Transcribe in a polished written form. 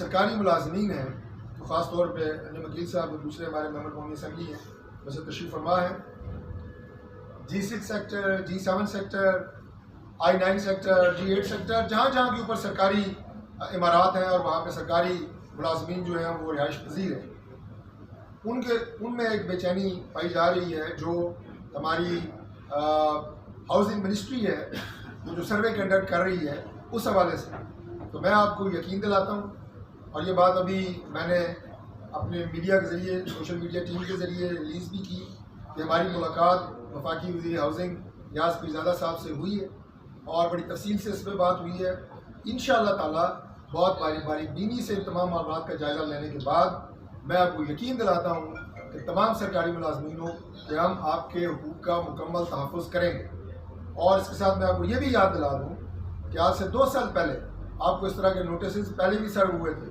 سرکاری ملازمین ہیں تو خاص طور پہ انجم وکیل صاحب اور دوسرے ہمارے ممبر قومی اسمبلی ہیں ویسے تشریف فرما ہے. G6 sector, G7 sector, I9 sector, G8 sector, جہاں جہاں کے اوپر سرکاری عمارات ہیں اور وہاں پہ سرکاری ملازمین جو ہیں وہ رہائش پذیر ہیں, ان میں ایک بے چینی پائی جا رہی ہے جو ہماری ہاؤسنگ منسٹری ہے جو سروے کنڈکٹ کر رہی ہے اس حوالے سے. تو میں آپ کو یقین دلاتا ہوں, اور یہ بات ابھی میں نے اپنے میڈیا کے ذریعے, سوشل میڈیا ٹیم کے ذریعے ریلیز بھی کی کہ ہماری ملاقات وفاقی وزیر ہاؤسنگ نیاز پیرزادہ صاحب سے ہوئی ہے اور بڑی تفصیل سے اس پہ بات ہوئی ہے. انشاءاللہ تعالی بہت باریک بینی سے تمام معاملات کا جائزہ لینے کے بعد میں آپ کو یقین دلاتا ہوں کہ تمام سرکاری ملازمینوں کہ ہم آپ کے حقوق کا مکمل تحفظ کریں گے. اور اس کے ساتھ میں آپ کو یہ بھی یاد دلا دوں کہ آج سے 2 سال پہلے آپ کو اس طرح کے نوٹسز پہلے بھی سرو ہوئے تھے